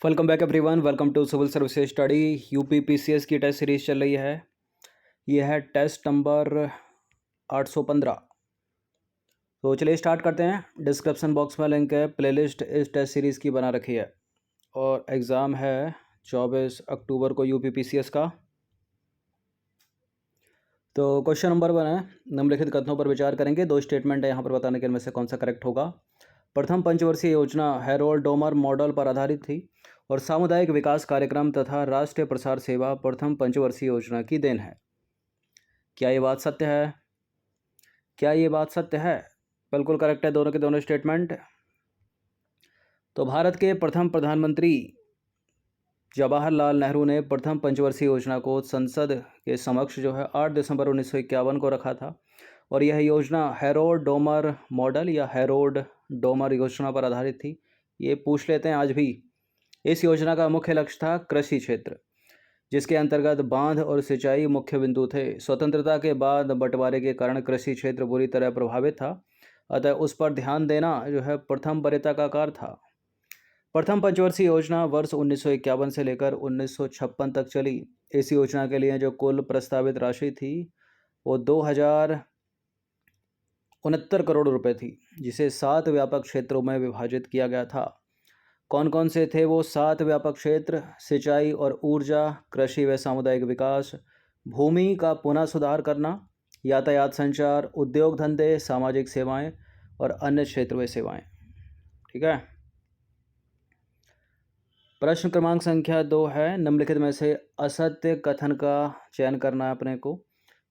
Welcome back everyone. Welcome to civil services study. UP PCS की test series चल रही है। ये है टेस्ट नंबर 815। तो चलिए स्टार्ट करते हैं। डिस्क्रिप्शन बॉक्स में लिंक है, प्लेलिस्ट इस टेस्ट सीरीज़ की बना रखी है और एग्ज़ाम है 24 अक्टूबर को यूपी पीसीएस का। तो क्वेश्चन नंबर 1 है, निम्नलिखित कथनों पर विचार करेंगे। दो स्टेटमेंट है यहाँ पर, बताने के इनमें से कौन सा करेक्ट होगा। प्रथम पंचवर्षीय योजना हैरोल्ड डोमर मॉडल पर आधारित थी और सामुदायिक विकास कार्यक्रम तथा राष्ट्रीय प्रसार सेवा प्रथम पंचवर्षीय योजना की देन है। क्या ये बात सत्य है? क्या ये बात सत्य है? बिल्कुल करेक्ट है दोनों के दोनों स्टेटमेंट। तो भारत के प्रथम प्रधानमंत्री जवाहरलाल नेहरू ने प्रथम पंचवर्षीय योजना को संसद के समक्ष 8 दिसंबर 1951 को रखा था और यह योजना हैरोल्ड डोमर मॉडल या हैरोल्ड डोमर योजना पर आधारित थी। ये पूछ लेते हैं आज भी। इस योजना का मुख्य लक्ष्य था कृषि क्षेत्र, जिसके अंतर्गत बांध और सिंचाई मुख्य बिंदु थे। स्वतंत्रता के बाद बंटवारे के कारण कृषि क्षेत्र बुरी तरह प्रभावित था, अतः उस पर ध्यान देना प्रथम वरीयता का कार्य था। प्रथम पंचवर्षीय योजना वर्ष 1951 से लेकर 1956 तक चली। इस योजना के लिए जो कुल प्रस्तावित राशि थी वो 2069 करोड़ रुपए थी, जिसे 7 व्यापक क्षेत्रों में विभाजित किया गया था। कौन कौन से थे वो 7 व्यापक क्षेत्र? सिंचाई और ऊर्जा, कृषि व सामुदायिक विकास, भूमि का पुनः सुधार करना, यातायात संचार, उद्योग धंधे, सामाजिक सेवाएं और अन्य क्षेत्र व सेवाएं। ठीक है। प्रश्न क्रमांक संख्या 2 है, निम्नलिखित में से असत्य कथन का चयन करना है अपने को।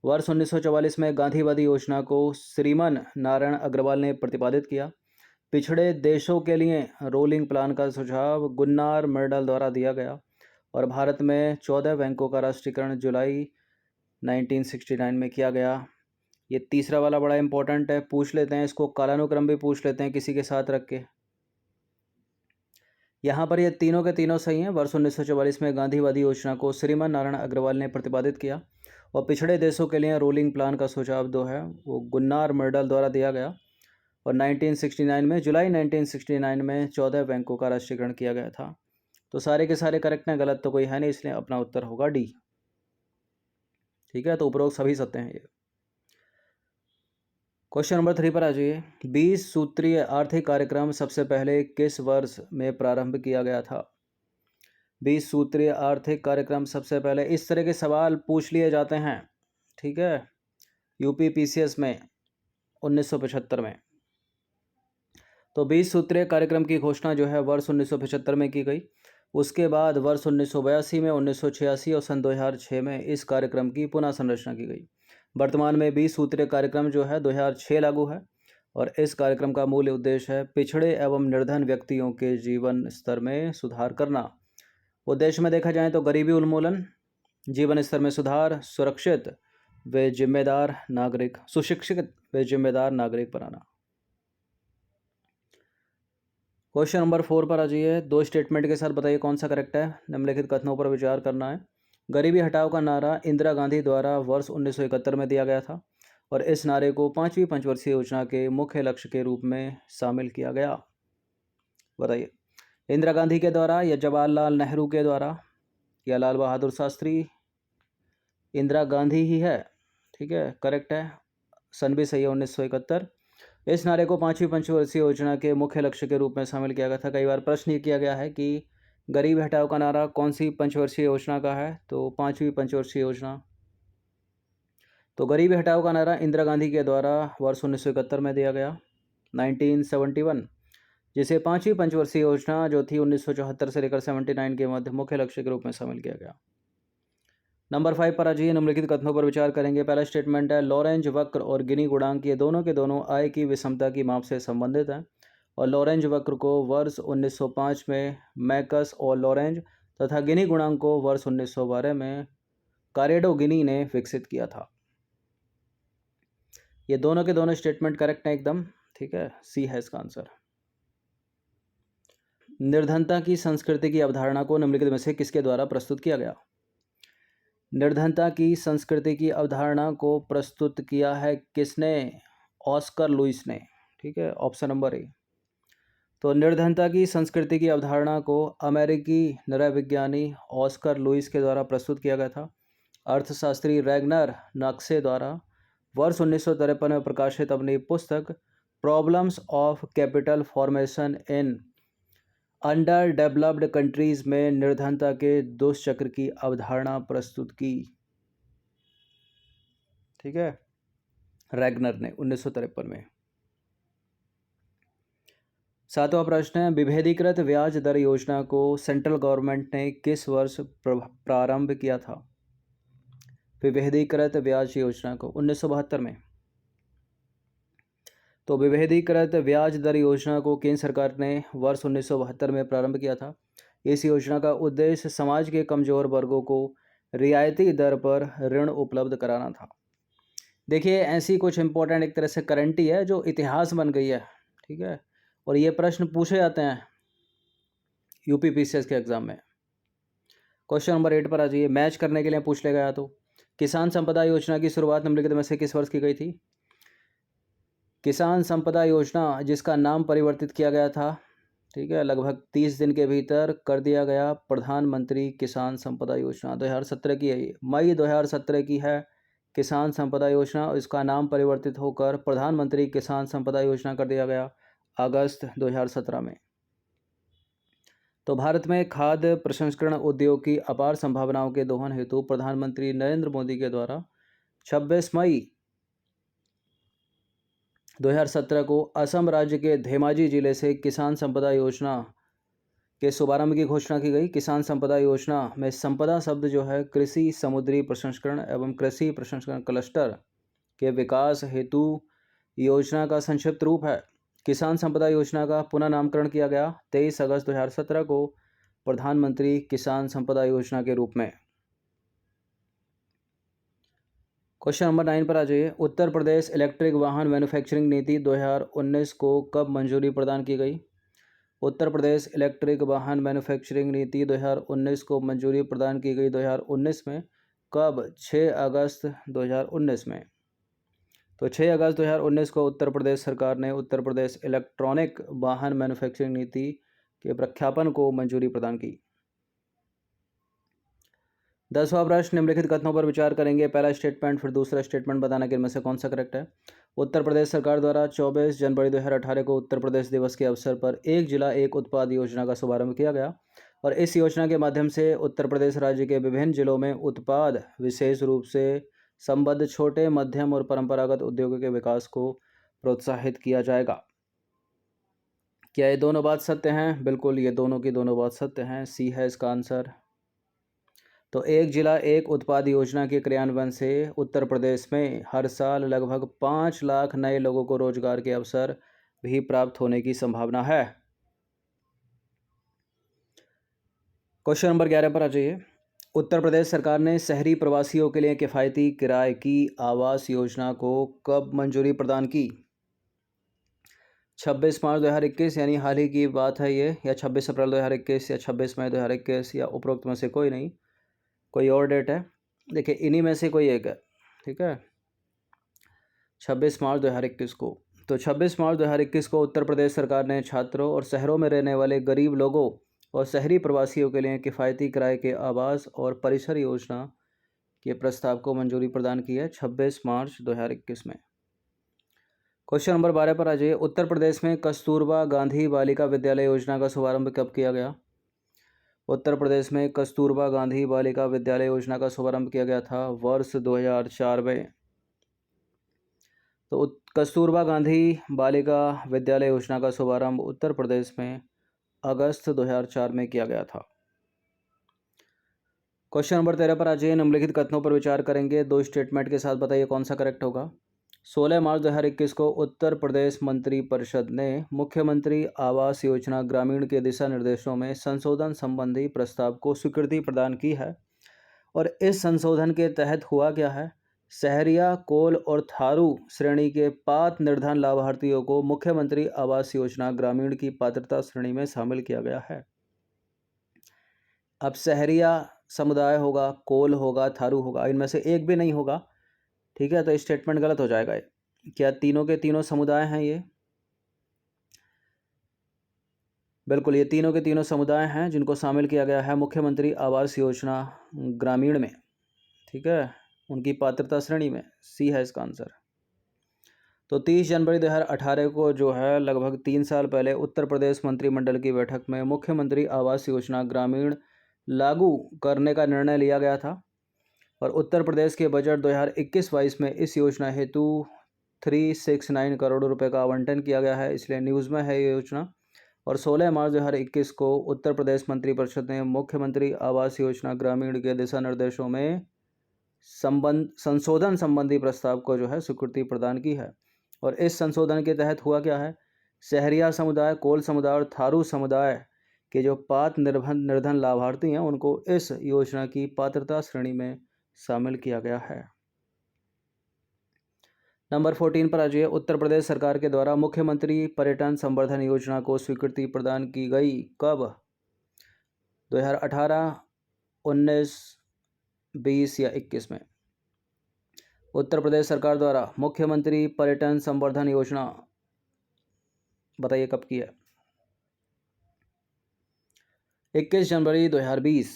वर्ष 1944 में गांधीवादी योजना को श्रीमन नारायण अग्रवाल ने प्रतिपादित किया। पिछड़े देशों के लिए रोलिंग प्लान का सुझाव गुन्नार मिर्डल द्वारा दिया गया और भारत में 14 बैंकों का राष्ट्रीयकरण जुलाई 1969 में किया गया। ये तीसरा वाला बड़ा इंपॉर्टेंट है, पूछ लेते हैं इसको, कालानुक्रम भी पूछ लेते हैं किसी के साथ रख के। यहाँ पर ये तीनों के तीनों सही हैं। वर्ष 1944 में गांधीवादी योजना को श्रीमन नारायण अग्रवाल ने प्रतिपादित किया और पिछड़े देशों के लिए रोलिंग प्लान का सुझाव वो गुन्नार मिर्डल द्वारा दिया गया और 1969 में जुलाई 1969 में 14 बैंकों का राष्ट्रीयकरण किया गया था। तो सारे के सारे करेक्ट हैं, गलत तो कोई है नहीं, इसलिए अपना उत्तर होगा डी। ठीक है, तो उपरोक्त सभी सत्य हैं ये। क्वेश्चन नंबर 3 पर आ जाइए। 20 सूत्रीय आर्थिक कार्यक्रम सबसे पहले किस वर्ष में प्रारंभ किया गया था? 20 सूत्रीय आर्थिक कार्यक्रम सबसे पहले, इस तरह के सवाल पूछ लिए जाते हैं। ठीक है, यूपी पीसीएस में 1975 में। तो 20 सूत्रीय कार्यक्रम की घोषणा वर्ष 1975 में की गई। उसके बाद वर्ष 1982 में, 1986 और सन 2006 में इस कार्यक्रम की पुनः संरचना की गई। वर्तमान में 20 सूत्रीय कार्यक्रम 2006 लागू है और इस कार्यक्रम का मूल उद्देश्य है पिछड़े एवं निर्धन व्यक्तियों के जीवन स्तर में सुधार करना। उद्देश्य में देखा जाए तो गरीबी उन्मूलन, जीवन स्तर में सुधार, सुशिक्षित व जिम्मेदार नागरिक बनाना। क्वेश्चन नंबर 4 पर आ जाइए। दो स्टेटमेंट के साथ बताइए कौन सा करेक्ट है। निम्नलिखित कथनों पर विचार करना है। गरीबी हटाओ का नारा इंदिरा गांधी द्वारा वर्ष 1971 में दिया गया था और इस नारे को 5वीं पंचवर्षीय योजना के मुख्य लक्ष्य के रूप में शामिल किया गया। बताइए, इंदिरा गांधी के द्वारा या जवाहरलाल नेहरू के द्वारा या लाल बहादुर शास्त्री? इंदिरा गांधी ही है। ठीक है, करेक्ट है, सन भी सही है 1971। इस नारे को 5वीं पंचवर्षीय योजना के मुख्य लक्ष्य के रूप में शामिल किया गया था। कई बार प्रश्न ये किया गया है कि गरीब हटाओ का नारा कौन सी पंचवर्षीय योजना का है, तो 5वीं पंचवर्षीय योजना। तो गरीबी हटाओ का नारा इंदिरा गांधी के द्वारा वर्ष 1971 में दिया गया, 1971, जिसे 5वीं पंचवर्षीय योजना थी 1974 से लेकर 79 के मध्य मुख्य लक्ष्य के रूप में शामिल किया गया। नंबर 5 पर आ जाइए। निम्नलिखित कथनों पर विचार करेंगे। पहला स्टेटमेंट है, लॉरेंज वक्र और गिनी गुणांक ये दोनों के दोनों आय की विषमता की माप से संबंधित हैं और लॉरेंज वक्र को वर्ष 1905 में मैकस और लॉरेंज तथा गिनी गुणांक को वर्ष 1912 में कारेडो गिनी ने विकसित किया था। ये दोनों के दोनों स्टेटमेंट करेक्ट हैं एकदम। ठीक है, सी है इसका आंसर। निर्धनता की संस्कृति की अवधारणा को निम्नलिखित में से किसके द्वारा प्रस्तुत किया गया? निर्धनता की संस्कृति की अवधारणा को प्रस्तुत किया है किसने? ऑस्कर लुइस ने। ठीक है, ऑप्शन नंबर ए। तो निर्धनता की संस्कृति की अवधारणा को अमेरिकी नरविज्ञानी ऑस्कर लुइस के द्वारा प्रस्तुत किया गया था। अर्थशास्त्री रैगनर नक्से द्वारा वर्ष 1953 में प्रकाशित अपनी पुस्तक problems of capital formation in under developed countries में निर्धनता के दुष्चक्र की अवधारणा प्रस्तुत की। ठीक है, रैगनर ने 1953 में। सातवां प्रश्न है, विभेदीकृत ब्याज दर योजना को सेंट्रल गवर्नमेंट ने किस वर्ष प्रारंभ किया था? विभेदीकृत ब्याज योजना को 1972 में। तो विभेदीकृत ब्याज दर योजना को केंद्र सरकार ने वर्ष 1972 में प्रारंभ किया था। इस योजना का उद्देश्य समाज के कमजोर वर्गों को रियायती दर पर ऋण उपलब्ध कराना था। देखिए, ऐसी कुछ इंपॉर्टेंट एक तरह से करंटी है जो इतिहास बन गई है। ठीक है, और ये प्रश्न पूछे जाते हैं यूपी पीसीएस के एग्जाम में। क्वेश्चन नंबर 8 पर आ जाइए, मैच करने के लिए पूछ ले गया। तो किसान संपदा योजना की शुरुआत निम्नलिखित में से किस वर्ष की गई थी? किसान संपदा योजना, जिसका नाम परिवर्तित किया गया था, ठीक है, लगभग 30 दिन के भीतर कर दिया गया प्रधानमंत्री किसान संपदा योजना। 2017 की है, मई 2017 की है किसान संपदा योजना। इसका नाम परिवर्तित होकर प्रधानमंत्री किसान संपदा योजना कर दिया गया अगस्त 2017 में। तो भारत में खाद्य प्रसंस्करण उद्योग की अपार संभावनाओं के दोहन हेतु प्रधानमंत्री नरेंद्र मोदी के द्वारा 26 मई 2017 को असम राज्य के धेमाजी जिले से किसान संपदा योजना के शुभारंभ की घोषणा की गई। किसान संपदा योजना में संपदा शब्द जो है कृषि समुद्री प्रसंस्करण एवं कृषि प्रसंस्करण क्लस्टर के विकास हेतु योजना का संक्षिप्त रूप है। किसान संपदा योजना का पुनः नामकरण किया गया 23 अगस्त 2017 को प्रधानमंत्री किसान संपदा योजना के रूप में। क्वेश्चन नंबर 9 पर आ जाइए, उत्तर प्रदेश इलेक्ट्रिक वाहन मैन्युफैक्चरिंग नीति 2019 को कब मंजूरी प्रदान की गई? उत्तर प्रदेश इलेक्ट्रिक वाहन मैन्युफैक्चरिंग नीति 2019 को मंजूरी प्रदान की गई 2019 में। कब? 6 अगस्त 2019 में। तो 6 अगस्त 2019 को उत्तर प्रदेश सरकार ने उत्तर प्रदेश इलेक्ट्रॉनिक वाहन मैन्युफैक्चरिंग नीति के प्रख्यापन को मंजूरी प्रदान की। 10वां प्रश्न, निम्नलिखित कथनों पर विचार करेंगे। पहला स्टेटमेंट, फिर दूसरा स्टेटमेंट बताना कि इनमें से कौन सा करेक्ट है। उत्तर प्रदेश सरकार द्वारा 24 जनवरी 2018 को उत्तर प्रदेश दिवस के अवसर पर एक जिला एक उत्पाद योजना का शुभारंभ किया गया और इस योजना के माध्यम से उत्तर प्रदेश राज्य के विभिन्न जिलों में उत्पाद विशेष रूप से संबद्ध छोटे, मध्यम और परंपरागत उद्योगों के विकास को प्रोत्साहित किया जाएगा। क्या ये दोनों बात सत्य हैं? बिल्कुल, ये दोनों की दोनों बात सत्य हैं। सी है इसका आंसर। तो एक जिला एक उत्पाद योजना के क्रियान्वयन से उत्तर प्रदेश में हर साल लगभग 5 लाख नए लोगों को रोजगार के अवसर भी प्राप्त होने की संभावना है। क्वेश्चन नंबर 11 पर आ जाइए, उत्तर प्रदेश सरकार ने शहरी प्रवासियों के लिए किफ़ायती किराए की आवास योजना को कब मंजूरी प्रदान की? 26 मार्च 2021, यानी हाल ही की बात है ये, या 26 अप्रैल 2021 या 26 मई 2021 या उपरोक्त में से कोई नहीं, कोई और डेट है। देखिए, इन्हीं में से कोई एक है। ठीक है, 26 मार्च 2021 को। तो 26 मार्च 2021 को उत्तर प्रदेश सरकार ने छात्रों और शहरों में रहने वाले गरीब लोगों और शहरी प्रवासियों के लिए किफ़ायती किराए के आवास और परिसर योजना के प्रस्ताव को मंजूरी प्रदान की है 26 मार्च 2021 में। क्वेश्चन नंबर 12 पर आ जाइए, उत्तर प्रदेश में कस्तूरबा गांधी बालिका विद्यालय योजना का शुभारंभ कब किया गया? उत्तर प्रदेश में कस्तूरबा गांधी बालिका विद्यालय योजना का शुभारंभ किया गया था वर्ष 2004 में। तो कस्तूरबा गांधी बालिका विद्यालय योजना का शुभारंभ उत्तर प्रदेश में अगस्त 2004 में किया गया था। क्वेश्चन नंबर 13 पर आ जाइए, निम्नलिखित कथनों पर विचार करेंगे। दो स्टेटमेंट के साथ बताइए कौन सा करेक्ट होगा। 16 मार्च 2021 को उत्तर प्रदेश मंत्री परिषद ने मुख्यमंत्री आवास योजना ग्रामीण के दिशा निर्देशों में संशोधन संबंधी प्रस्ताव को स्वीकृति प्रदान की है और इस संशोधन के तहत हुआ क्या है? सहरिया, कोल और थारू श्रेणी के 5 निर्धन लाभार्थियों को मुख्यमंत्री आवास योजना ग्रामीण की पात्रता श्रेणी में शामिल किया गया है। अब सहरिया समुदाय होगा, कोल होगा, थारू होगा, इनमें से एक भी नहीं होगा। ठीक है, तो स्टेटमेंट गलत हो जाएगा। क्या तीनों के तीनों समुदाय हैं ये? बिल्कुल, ये तीनों के तीनों समुदाय हैं जिनको शामिल किया गया है मुख्यमंत्री आवास योजना ग्रामीण में। ठीक है, उनकी पात्रता श्रेणी में सी है इसका आंसर। तो 30 जनवरी 2018 को जो है लगभग 3 साल पहले उत्तर प्रदेश मंत्रिमंडल की बैठक में मुख्यमंत्री आवास योजना ग्रामीण लागू करने का निर्णय लिया गया था और उत्तर प्रदेश के बजट 2021-22 में इस योजना हेतु 369 करोड़ रुपए का आवंटन किया गया है, इसलिए न्यूज़ में है ये योजना। और 16 मार्च 2021 को उत्तर प्रदेश मंत्रिपरिषद ने मुख्यमंत्री आवास योजना ग्रामीण के दिशा निर्देशों में संशोधन संबंधी प्रस्ताव को जो है स्वीकृति प्रदान की है। और इस संशोधन के तहत हुआ क्या है, शहरिया समुदाय, कोल समुदाय और थारू समुदाय के जो पात्र निर्धन लाभार्थी हैं उनको इस योजना की पात्रता श्रेणी में शामिल किया गया है। नंबर 14 पर आ जाइए। उत्तर प्रदेश सरकार के द्वारा मुख्यमंत्री पर्यटन संवर्धन योजना को स्वीकृति प्रदान की गई कब? 2018, 19, 20 या 21 में। उत्तर प्रदेश सरकार द्वारा मुख्यमंत्री पर्यटन संवर्धन योजना बताइए कब की है? 21 जनवरी 2020।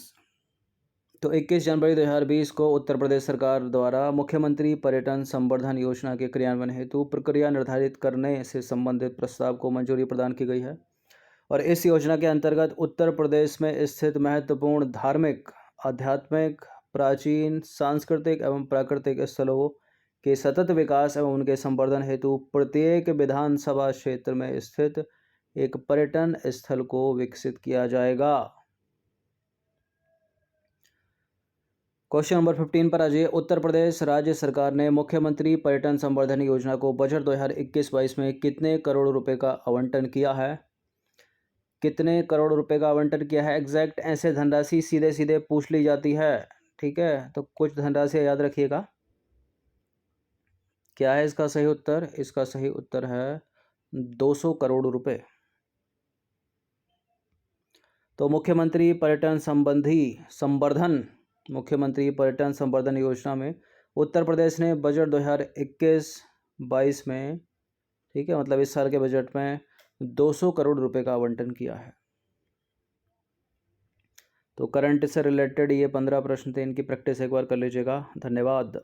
तो 21 जनवरी 2020 को उत्तर प्रदेश सरकार द्वारा मुख्यमंत्री पर्यटन संवर्धन योजना के क्रियान्वयन हेतु प्रक्रिया निर्धारित करने से संबंधित प्रस्ताव को मंजूरी प्रदान की गई है। और इस योजना के अंतर्गत उत्तर प्रदेश में स्थित महत्वपूर्ण धार्मिक, आध्यात्मिक, प्राचीन, सांस्कृतिक एवं प्राकृतिक स्थलों के सतत विकास एवं उनके संवर्धन हेतु प्रत्येक विधानसभा क्षेत्र में स्थित एक पर्यटन स्थल को विकसित किया जाएगा। क्वेश्चन नंबर 15 पर आ जाइए। उत्तर प्रदेश राज्य सरकार ने मुख्यमंत्री पर्यटन संवर्धन योजना को बजट 2021-22 में कितने करोड़ रुपए का आवंटन किया है? कितने करोड़ रुपए का आवंटन किया है? एग्जैक्ट ऐसे धनराशि सीधे सीधे पूछ ली जाती है, ठीक है, तो कुछ धनराशि याद रखिएगा। क्या है इसका सही उत्तर? इसका सही उत्तर है 200 करोड़ रुपए। तो मुख्यमंत्री पर्यटन संवर्धन योजना में उत्तर प्रदेश ने बजट 2021-22 में, ठीक है, मतलब इस साल के बजट में 200 करोड़ रुपए का आवंटन किया है। तो करंट से रिलेटेड ये 15 प्रश्न थे, इनकी प्रैक्टिस एक बार कर लीजिएगा। धन्यवाद।